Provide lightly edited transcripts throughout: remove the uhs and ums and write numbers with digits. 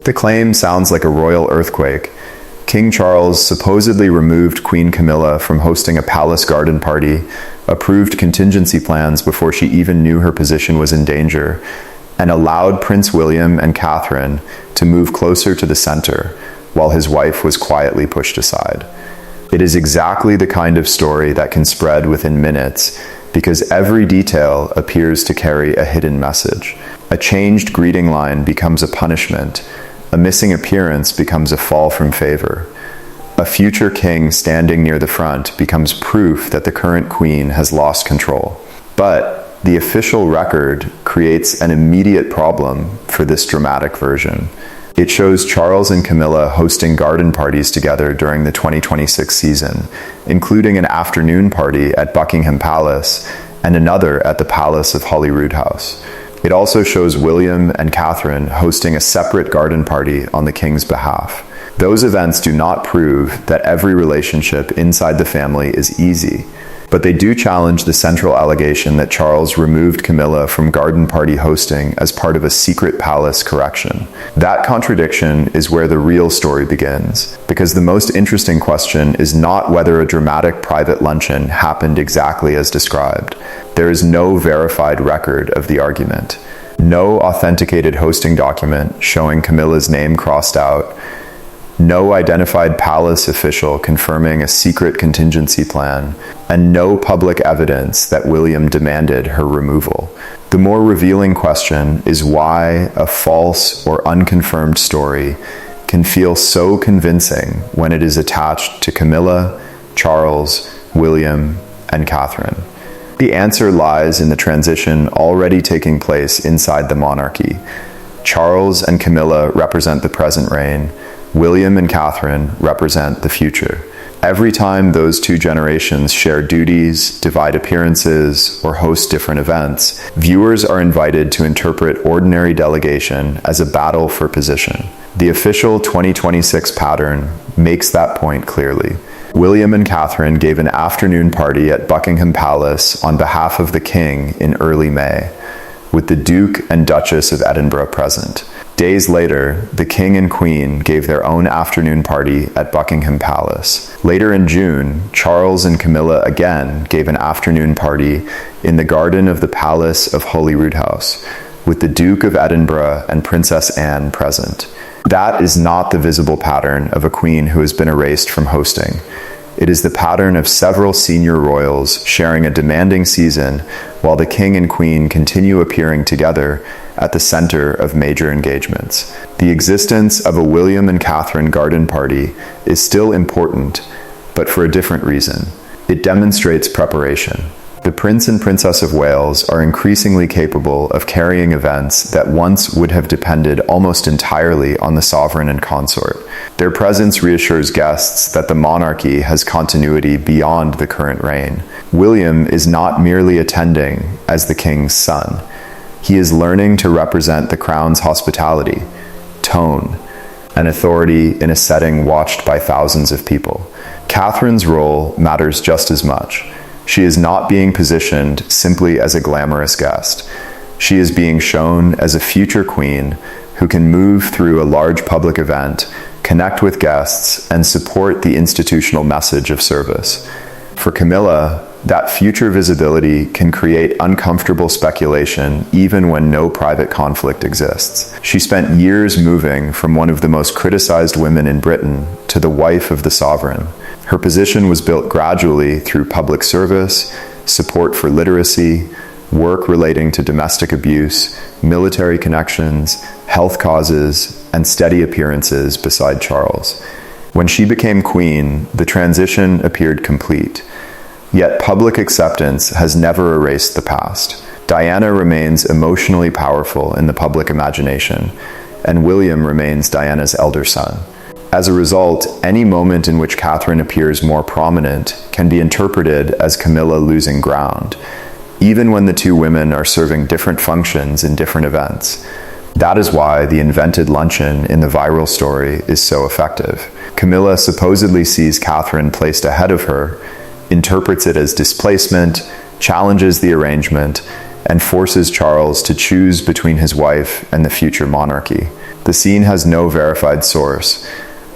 The claim sounds like a royal earthquake. King Charles supposedly removed Queen Camilla from hosting a palace garden party, approved contingency plans before she even knew her position was in danger, and allowed Prince William and Catherine to move closer to the center, while his wife was quietly pushed aside. It is exactly the kind of story that can spread within minutes, because every detail appears to carry a hidden message. A changed greeting line becomes a punishment. A missing appearance becomes a fall from favor. A future king standing near the front becomes proof that the current queen has lost control. But the official record creates an immediate problem for this dramatic version. It shows Charles and Camilla hosting garden parties together during the 2026 season, including an afternoon party at Buckingham Palace and another at the Palace of Holyrood House. It also shows William and Catherine hosting a separate garden party on the king's behalf. Those events do not prove that every relationship inside the family is easy, but they do challenge the central allegation that Charles removed Camilla from garden party hosting as part of a secret palace correction. That contradiction is where the real story begins, because the most interesting question is not whether a dramatic private luncheon happened exactly as described. There is no verified record of the argument, no authenticated hosting document showing Camilla's name crossed out, no identified palace official confirming a secret contingency plan, and no public evidence that William demanded her removal. The more revealing question is why a false or unconfirmed story can feel so convincing when it is attached to Camilla, Charles, William, and Catherine. The answer lies in the transition already taking place inside the monarchy. Charles and Camilla represent the present reign. William and Catherine represent the future. Every time those two generations share duties, divide appearances, or host different events, viewers are invited to interpret ordinary delegation as a battle for position. The official 2026 pattern makes that point clearly. William and Catherine gave an afternoon party at Buckingham Palace on behalf of the king in early May, with the Duke and Duchess of Edinburgh present. Days later, the King and Queen gave their own afternoon party at Buckingham Palace. Later in June, Charles and Camilla again gave an afternoon party in the garden of the Palace of Holyrood House, with the Duke of Edinburgh and Princess Anne present. That is not the visible pattern of a queen who has been erased from hosting. It is the pattern of several senior royals sharing a demanding season while the king and queen continue appearing together at the center of major engagements. The existence of a William and Catherine garden party is still important, but for a different reason. It demonstrates preparation. The Prince and Princess of Wales are increasingly capable of carrying events that once would have depended almost entirely on the sovereign and consort. Their presence reassures guests that the monarchy has continuity beyond the current reign. William is not merely attending as the king's son. He is learning to represent the crown's hospitality, tone, and authority in a setting watched by thousands of people. Catherine's role matters just as much. She is not being positioned simply as a glamorous guest. She is being shown as a future queen who can move through a large public event, connect with guests, and support the institutional message of service. For Camilla, that future visibility can create uncomfortable speculation even when no private conflict exists. She spent years moving from one of the most criticized women in Britain to the wife of the sovereign. Her position was built gradually through public service, support for literacy, work relating to domestic abuse, military connections, health causes, and steady appearances beside Charles. When she became queen, the transition appeared complete. Yet public acceptance has never erased the past. Diana remains emotionally powerful in the public imagination, and William remains Diana's elder son. As a result, any moment in which Catherine appears more prominent can be interpreted as Camilla losing ground, even when the two women are serving different functions in different events. That is why the invented luncheon in the viral story is so effective. Camilla supposedly sees Catherine placed ahead of her, interprets it as displacement, challenges the arrangement, and forces Charles to choose between his wife and the future monarchy. The scene has no verified source,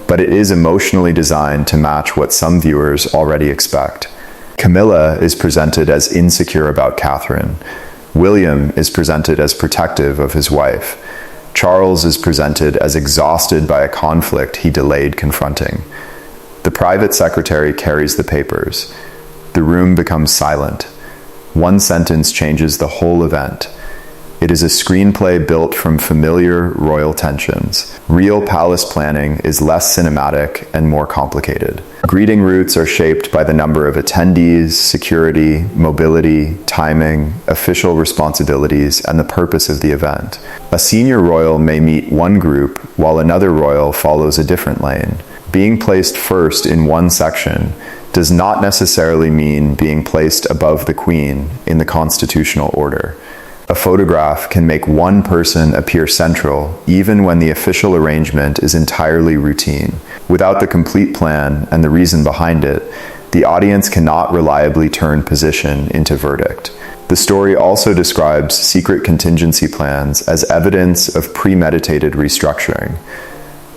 but it is emotionally designed to match what some viewers already expect. Camilla is presented as insecure about Catherine. William is presented as protective of his wife. Charles is presented as exhausted by a conflict he delayed confronting. The private secretary carries the papers. The room becomes silent. One sentence changes the whole event. It is a screenplay built from familiar royal tensions. Real palace planning is less cinematic and more complicated. Greeting routes are shaped by the number of attendees, security, mobility, timing, official responsibilities, and the purpose of the event. A senior royal may meet one group while another royal follows a different lane. Being placed first in one section does not necessarily mean being placed above the Queen in the constitutional order. A photograph can make one person appear central even when the official arrangement is entirely routine. Without the complete plan and the reason behind it, the audience cannot reliably turn position into verdict. The story also describes secret contingency plans as evidence of premeditated restructuring.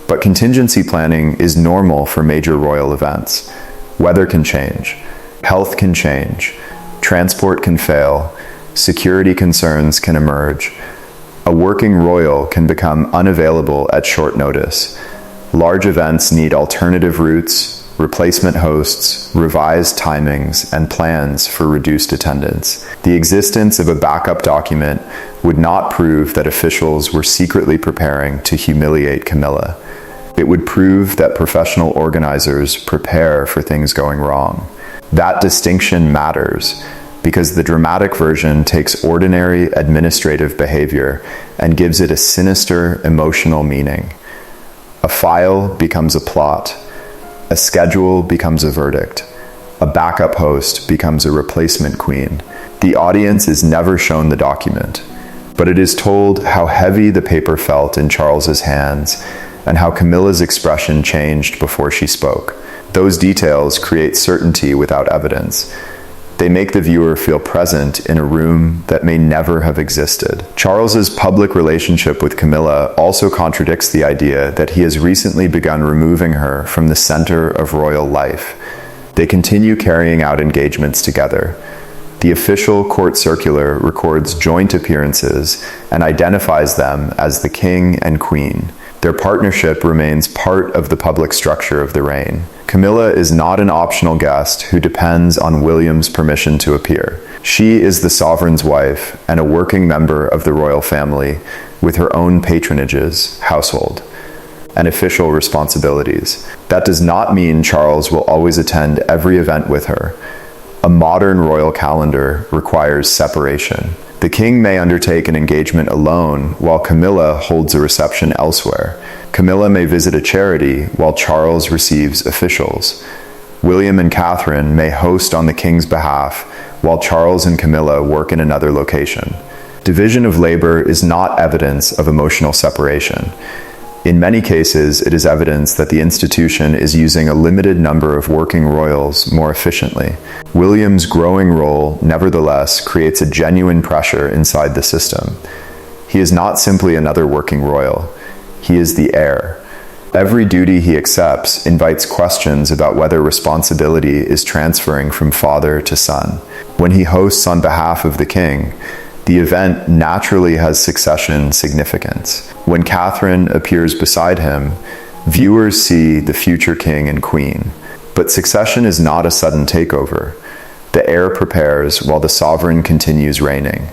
But contingency planning is normal for major royal events. Weather can change, health can change, transport can fail, security concerns can emerge. A working royal can become unavailable at short notice. Large events need alternative routes, replacement hosts, revised timings, and plans for reduced attendance. The existence of a backup document would not prove that officials were secretly preparing to humiliate Camilla. It would prove that professional organizers prepare for things going wrong. That distinction matters, because the dramatic version takes ordinary administrative behavior and gives it a sinister emotional meaning. A file becomes a plot, a schedule becomes a verdict, a backup host becomes a replacement queen. The audience is never shown the document, but it is told how heavy the paper felt in Charles's hands and how Camilla's expression changed before she spoke. Those details create certainty without evidence. They make the viewer feel present in a room that may never have existed. Charles's public relationship with Camilla also contradicts the idea that he has recently begun removing her from the center of royal life. They continue carrying out engagements together. The official court circular records joint appearances and identifies them as the king and queen. Their partnership remains part of the public structure of the reign. Camilla is not an optional guest who depends on William's permission to appear. She is the sovereign's wife and a working member of the royal family with her own patronages, household, and official responsibilities. That does not mean Charles will always attend every event with her. A modern royal calendar requires separation. The king may undertake an engagement alone while Camilla holds a reception elsewhere. Camilla may visit a charity while Charles receives officials. William and Catherine may host on the king's behalf while Charles and Camilla work in another location. Division of labor is not evidence of emotional separation. In many cases, it is evidence that the institution is using a limited number of working royals more efficiently. William's growing role, nevertheless, creates a genuine pressure inside the system. He is not simply another working royal. He is the heir. Every duty he accepts invites questions about whether responsibility is transferring from father to son. When he hosts on behalf of the king, the event naturally has succession significance. When Catherine appears beside him, viewers see the future king and queen. But succession is not a sudden takeover. The heir prepares while the sovereign continues reigning.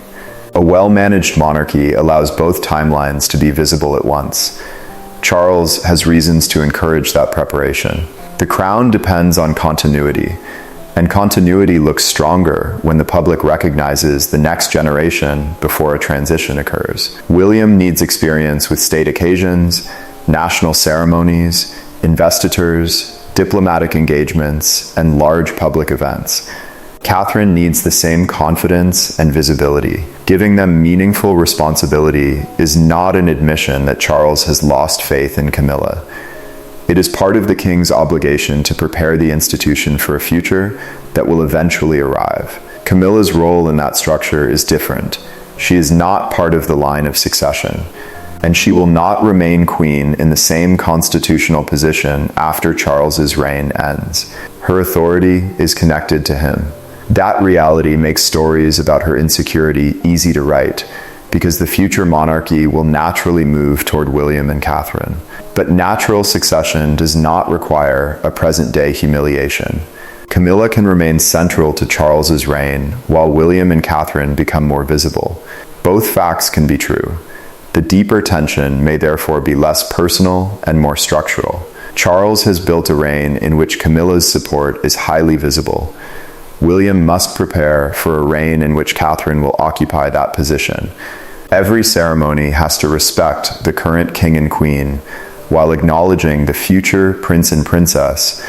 A well-managed monarchy allows both timelines to be visible at once. Charles has reasons to encourage that preparation. The crown depends on continuity, and continuity looks stronger when the public recognizes the next generation before a transition occurs. William needs experience with state occasions, national ceremonies, investitures, diplomatic engagements, and large public events. Catherine needs the same confidence and visibility. Giving them meaningful responsibility is not an admission that Charles has lost faith in Camilla. It is part of the king's obligation to prepare the institution for a future that will eventually arrive. Camilla's role in that structure is different. She is not part of the line of succession, and she will not remain queen in the same constitutional position after Charles's reign ends. Her authority is connected to him. That reality makes stories about her insecurity easy to write, because the future monarchy will naturally move toward William and Catherine. But natural succession does not require a present-day humiliation. Camilla can remain central to Charles's reign, while William and Catherine become more visible. Both facts can be true. The deeper tension may therefore be less personal and more structural. Charles has built a reign in which Camilla's support is highly visible. William must prepare for a reign in which Catherine will occupy that position. Every ceremony has to respect the current king and queen, while acknowledging the future prince and princess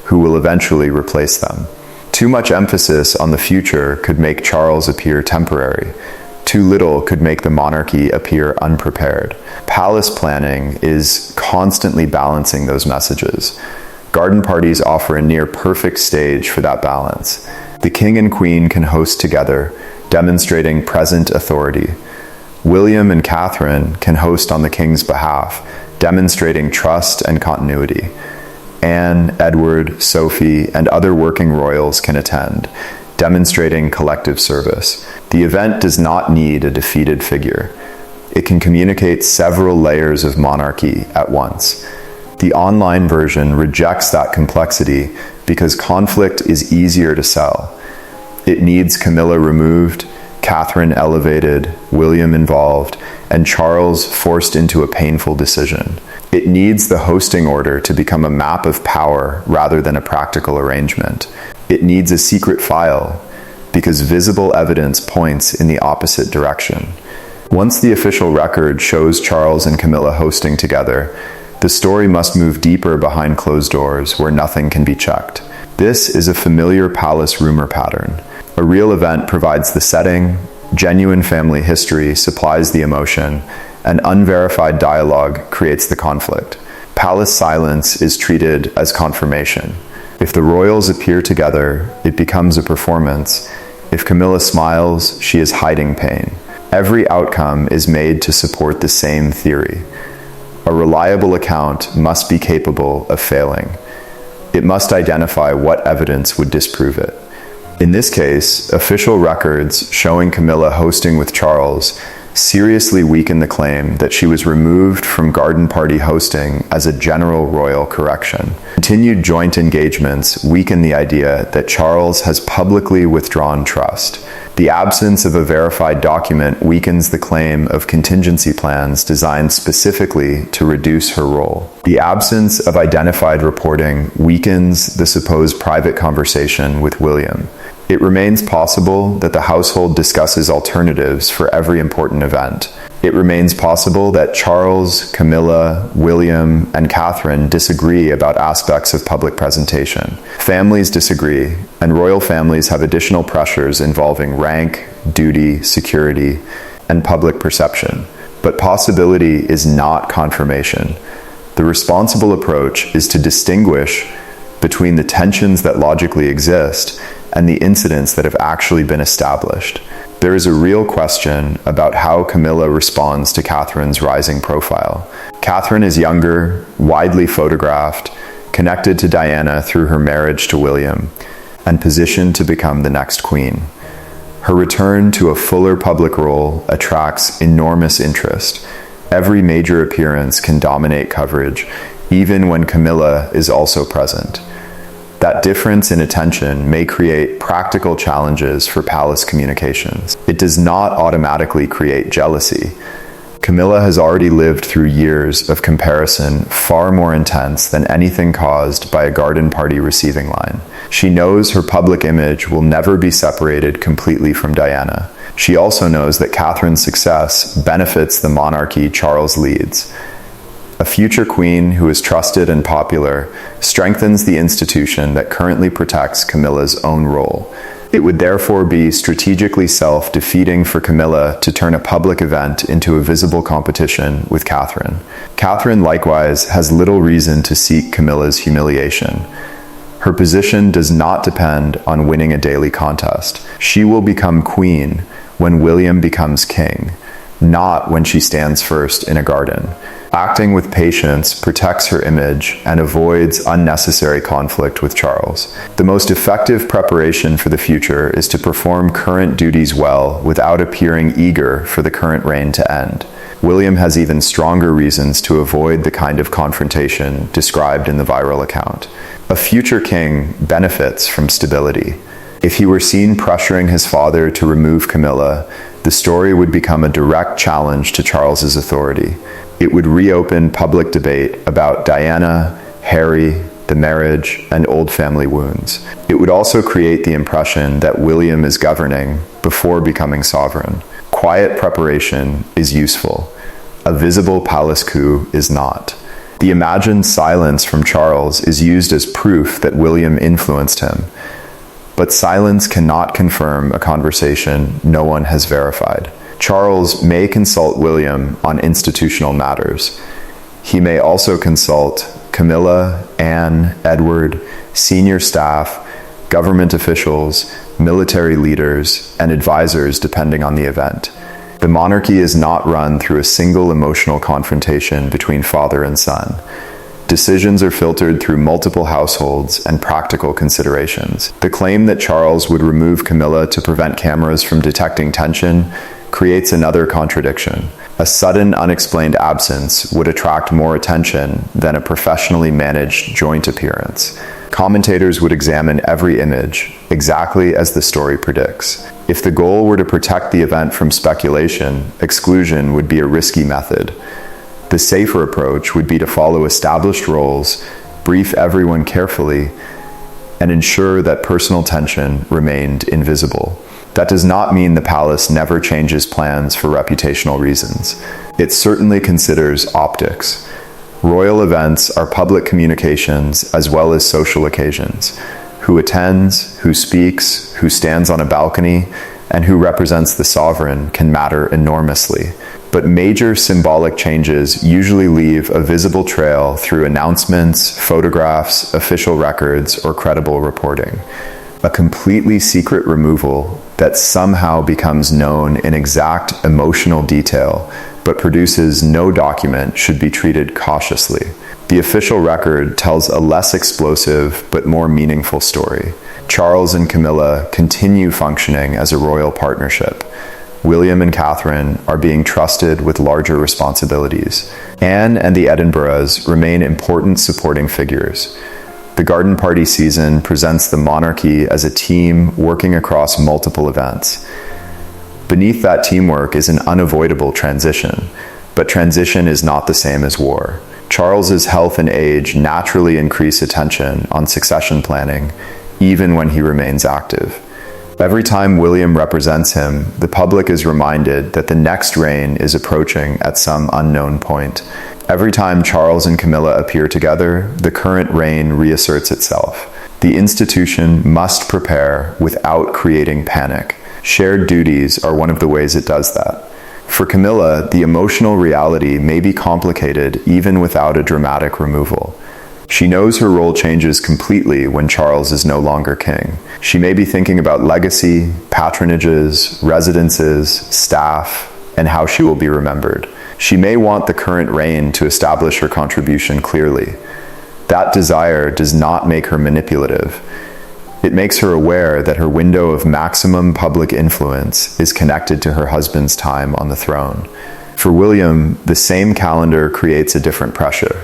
who will eventually replace them. Too much emphasis on the future could make Charles appear temporary. Too little could make the monarchy appear unprepared. Palace planning is constantly balancing those messages. Garden parties offer a near-perfect stage for that balance. The king and queen can host together, demonstrating present authority. William and Catherine can host on the king's behalf, demonstrating trust and continuity. Anne, Edward, Sophie, and other working royals can attend, demonstrating collective service. The event does not need a defeated figure. It can communicate several layers of monarchy at once. The online version rejects that complexity because conflict is easier to sell. It needs Camilla removed, Catherine elevated, William involved, and Charles forced into a painful decision. It needs the hosting order to become a map of power rather than a practical arrangement. It needs a secret file because visible evidence points in the opposite direction. Once the official record shows Charles and Camilla hosting together, the story must move deeper behind closed doors where nothing can be checked. This is a familiar palace rumor pattern. A real event provides the setting, genuine family history supplies the emotion, and unverified dialogue creates the conflict. Palace silence is treated as confirmation. If the royals appear together, it becomes a performance. If Camilla smiles, she is hiding pain. Every outcome is made to support the same theory. A reliable account must be capable of failing. It must identify what evidence would disprove it. In this case, official records showing Camilla hosting with Charles seriously weaken the claim that she was removed from garden party hosting as a general royal correction. Continued joint engagements weaken the idea that Charles has publicly withdrawn trust. The absence of a verified document weakens the claim of contingency plans designed specifically to reduce her role. The absence of identified reporting weakens the supposed private conversation with William. It remains possible that the household discusses alternatives for every important event. It remains possible that Charles, Camilla, William, and Catherine disagree about aspects of public presentation. Families disagree, and royal families have additional pressures involving rank, duty, security, and public perception. But possibility is not confirmation. The responsible approach is to distinguish between the tensions that logically exist and the incidents that have actually been established. There is a real question about how Camilla responds to Catherine's rising profile. Catherine is younger, widely photographed, connected to Diana through her marriage to William, and positioned to become the next queen. Her return to a fuller public role attracts enormous interest. Every major appearance can dominate coverage, even when Camilla is also present. That difference in attention may create practical challenges for palace communications. It does not automatically create jealousy. Camilla has already lived through years of comparison far more intense than anything caused by a garden party receiving line. She knows her public image will never be separated completely from Diana. She also knows that Catherine's success benefits the monarchy Charles leads. A future queen who is trusted and popular strengthens the institution that currently protects Camilla's own role. It would therefore be strategically self-defeating for Camilla to turn a public event into a visible competition with Catherine. Catherine likewise has little reason to seek Camilla's humiliation. Her position does not depend on winning a daily contest. She will become queen when William becomes king. not when she stands first in a garden. Acting with patience protects her image and avoids unnecessary conflict with Charles. The most effective preparation for the future is to perform current duties well without appearing eager for the current reign to end. William has even stronger reasons to avoid the kind of confrontation described in the viral account. A future king benefits from stability. If he were seen pressuring his father to remove Camilla, the story would become a direct challenge to Charles's authority. It would reopen public debate about Diana, Harry, the marriage, and old family wounds. It would also create the impression that William is governing before becoming sovereign. Quiet preparation is useful. A visible palace coup is not. The imagined silence from Charles is used as proof that William influenced him. But silence cannot confirm a conversation no one has verified. Charles may consult William on institutional matters. He may also consult Camilla, Anne, Edward, senior staff, government officials, military leaders, and advisors depending on the event. The monarchy is not run through a single emotional confrontation between father and son. Decisions are filtered through multiple households and practical considerations. The claim that Charles would remove Camilla to prevent cameras from detecting tension creates another contradiction. A sudden, unexplained absence would attract more attention than a professionally managed joint appearance. Commentators would examine every image, exactly as the story predicts. If the goal were to protect the event from speculation, exclusion would be a risky method. The safer approach would be to follow established roles, brief everyone carefully, and ensure that personal tension remained invisible. That does not mean the palace never changes plans for reputational reasons. It certainly considers optics. Royal events are public communications as well as social occasions. Who attends, who speaks, who stands on a balcony, and who represents the sovereign can matter enormously. But major symbolic changes usually leave a visible trail through announcements, photographs, official records, or credible reporting. A completely secret removal that somehow becomes known in exact emotional detail but produces no document should be treated cautiously. The official record tells a less explosive but more meaningful story. Charles and Camilla continue functioning as a royal partnership. William and Catherine are being trusted with larger responsibilities. Anne and the Edinburghs remain important supporting figures. The garden party season presents the monarchy as a team working across multiple events. Beneath that teamwork is an unavoidable transition, but transition is not the same as war. Charles's health and age naturally increase attention on succession planning, even when he remains active. Every time William represents him, the public is reminded that the next reign is approaching at some unknown point. Every time Charles and Camilla appear together, the current reign reasserts itself. The institution must prepare without creating panic. Shared duties are one of the ways it does that. For Camilla, the emotional reality may be complicated even without a dramatic removal. She knows her role changes completely when Charles is no longer king. She may be thinking about legacy, patronages, residences, staff, and how she will be remembered. She may want the current reign to establish her contribution clearly. That desire does not make her manipulative. It makes her aware that her window of maximum public influence is connected to her husband's time on the throne. For William, the same calendar creates a different pressure.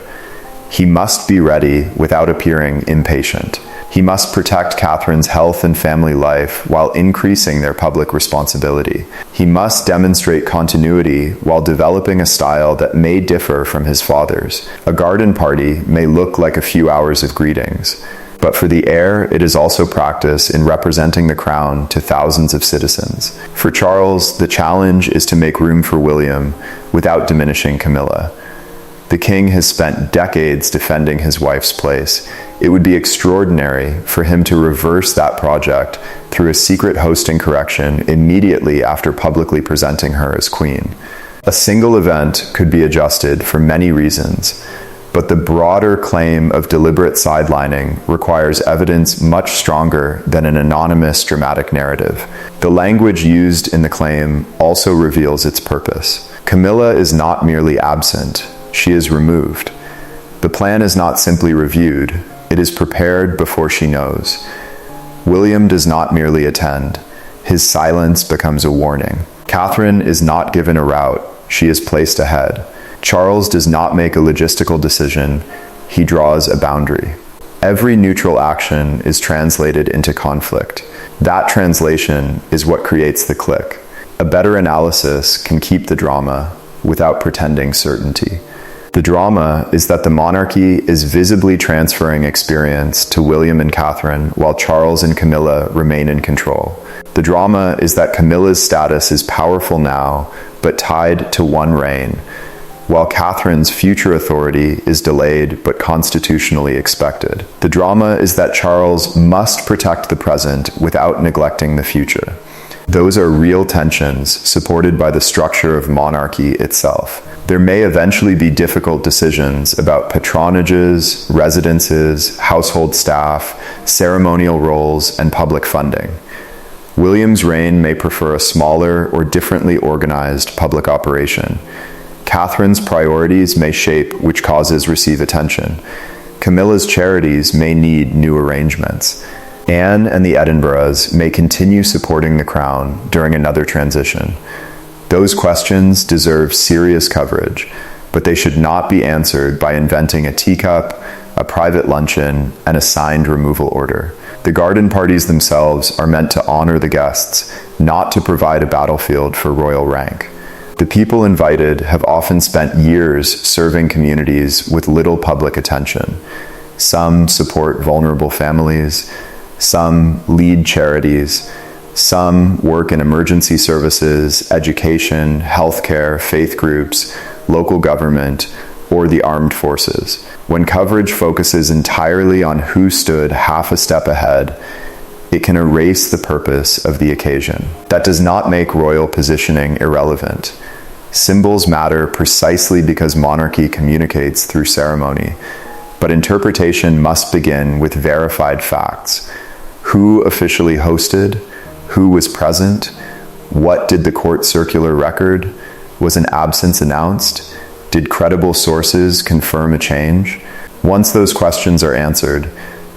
He must be ready without appearing impatient. He must protect Catherine's health and family life while increasing their public responsibility. He must demonstrate continuity while developing a style that may differ from his father's. A garden party may look like a few hours of greetings, but for the heir, it is also practice in representing the crown to thousands of citizens. For Charles, the challenge is to make room for William without diminishing Camilla. The king has spent decades defending his wife's place. It would be extraordinary for him to reverse that project through a secret hosting correction immediately after publicly presenting her as queen. A single event could be adjusted for many reasons, but the broader claim of deliberate sidelining requires evidence much stronger than an anonymous dramatic narrative. The language used in the claim also reveals its purpose. Camilla is not merely absent, she is removed. The plan is not simply reviewed, it is prepared before she knows. William does not merely attend, his silence becomes a warning. Catherine is not given a route, she is placed ahead. Charles does not make a logistical decision, he draws a boundary. Every neutral action is translated into conflict. That translation is what creates the click. A better analysis can keep the drama without pretending certainty. The drama is that the monarchy is visibly transferring experience to William and Catherine while Charles and Camilla remain in control. The drama is that Camilla's status is powerful now, but tied to one reign, while Catherine's future authority is delayed but constitutionally expected. The drama is that Charles must protect the present without neglecting the future. Those are real tensions supported by the structure of monarchy itself. There may eventually be difficult decisions about patronages, residences, household staff, ceremonial roles, and public funding. William's reign may prefer a smaller or differently organized public operation. Catherine's priorities may shape which causes receive attention. Camilla's charities may need new arrangements. Anne and the Edinburghs may continue supporting the crown during another transition. Those questions deserve serious coverage, but they should not be answered by inventing a teacup, a private luncheon, and a signed removal order. The garden parties themselves are meant to honor the guests, not to provide a battlefield for royal rank. The people invited have often spent years serving communities with little public attention. Some support vulnerable families, some lead charities, some work in emergency services, education, healthcare, faith groups, local government, or the armed forces. When coverage focuses entirely on who stood half a step ahead, it can erase the purpose of the occasion. That does not make royal positioning irrelevant. Symbols matter precisely because monarchy communicates through ceremony, but interpretation must begin with verified facts. Who officially hosted? Who was present? What did the court circular record? Was an absence announced? Did credible sources confirm a change? Once those questions are answered,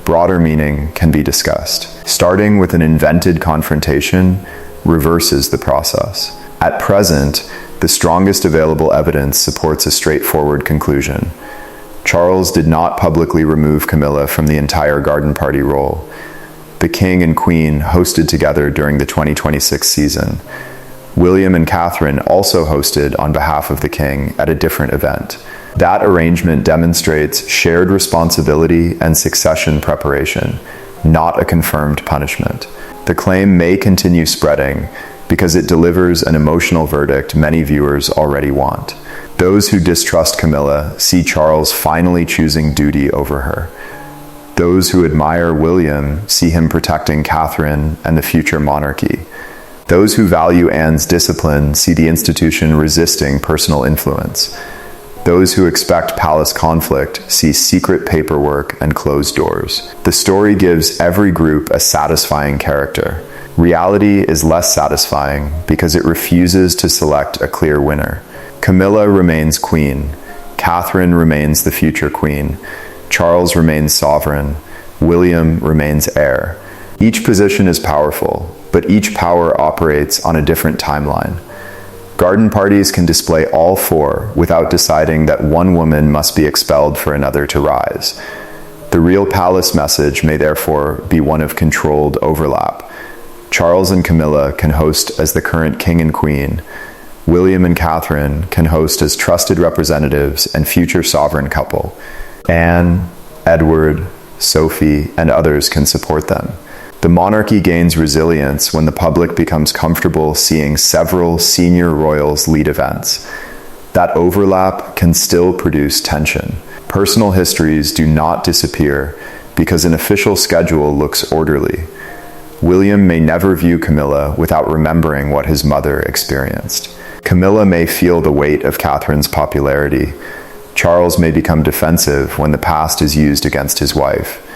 broader meaning can be discussed. Starting with an invented confrontation reverses the process. At present, the strongest available evidence supports a straightforward conclusion. Charles did not publicly remove Camilla from the entire garden party role. The king and queen hosted together during the 2026 season. William and Catherine also hosted on behalf of the king at a different event. That arrangement demonstrates shared responsibility and succession preparation, not a confirmed punishment. The claim may continue spreading because it delivers an emotional verdict many viewers already want. Those who distrust Camilla see Charles finally choosing duty over her. Those who admire William see him protecting Catherine and the future monarchy. Those who value Anne's discipline see the institution resisting personal influence. Those who expect palace conflict see secret paperwork and closed doors. The story gives every group a satisfying character. Reality is less satisfying because it refuses to select a clear winner. Camilla remains queen. Catherine remains the future queen. Charles remains sovereign. William remains heir. Each position is powerful, but each power operates on a different timeline. Garden parties can display all four without deciding that one woman must be expelled for another to rise. The real palace message may therefore be one of controlled overlap. Charles and Camilla can host as the current king and queen. William and Catherine can host as trusted representatives and future sovereign couple. Anne, Edward, Sophie, and others can support them. The monarchy gains resilience when the public becomes comfortable seeing several senior royals lead events. That overlap can still produce tension. Personal histories do not disappear because an official schedule looks orderly. William may never view Camilla without remembering what his mother experienced. Camilla may feel the weight of Catherine's popularity. Charles may become defensive when the past is used against his wife.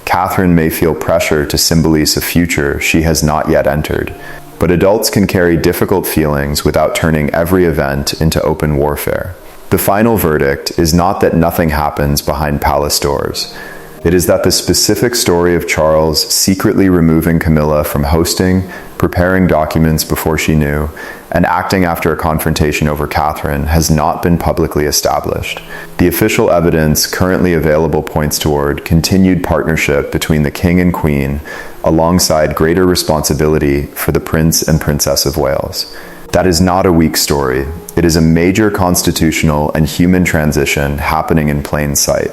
Catherine may feel pressure to symbolize a future she has not yet entered. But adults can carry difficult feelings without turning every event into open warfare. The final verdict is not that nothing happens behind palace doors. It is that the specific story of Charles secretly removing Camilla from hosting, preparing documents before she knew, and acting after a confrontation over Catherine has not been publicly established. The official evidence currently available points toward continued partnership between the King and Queen, alongside greater responsibility for the Prince and Princess of Wales. That is not a weak story. It is a major constitutional and human transition happening in plain sight.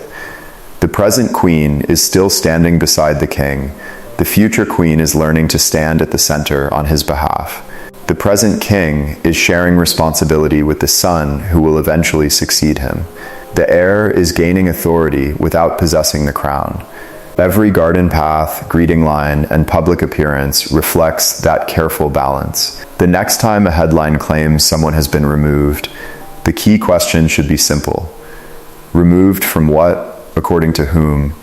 The present Queen is still standing beside the King. The future Queen is learning to stand at the center on his behalf. The present King is sharing responsibility with the son who will eventually succeed him. The heir is gaining authority without possessing the crown. Every garden path, greeting line, and public appearance reflects that careful balance. The next time a headline claims someone has been removed, the key question should be simple. Removed from what, according to whom,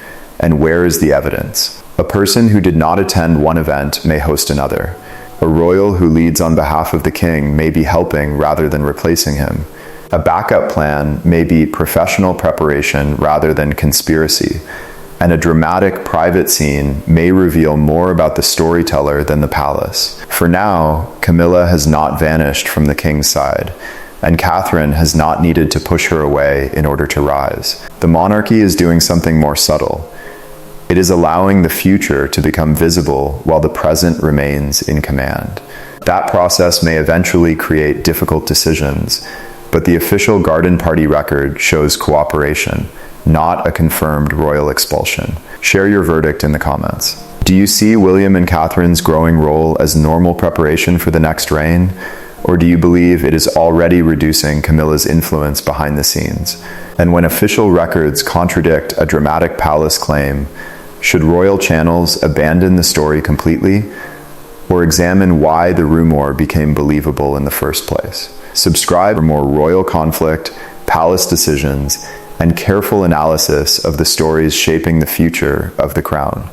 and where is the evidence? A person who did not attend one event may host another. A royal who leads on behalf of the king may be helping rather than replacing him. A backup plan may be professional preparation rather than conspiracy. And a dramatic private scene may reveal more about the storyteller than the palace. For now, Camilla has not vanished from the king's side, and Catherine has not needed to push her away in order to rise. The monarchy is doing something more subtle. It is allowing the future to become visible while the present remains in command. That process may eventually create difficult decisions, but the official garden party record shows cooperation, not a confirmed royal expulsion. Share your verdict in the comments. Do you see William and Catherine's growing role as normal preparation for the next reign? Or do you believe it is already reducing Camilla's influence behind the scenes? And when official records contradict a dramatic palace claim, should royal channels abandon the story completely? Or examine why the rumor became believable in the first place? Subscribe for more royal conflict, palace decisions, and careful analysis of the stories shaping the future of the crown.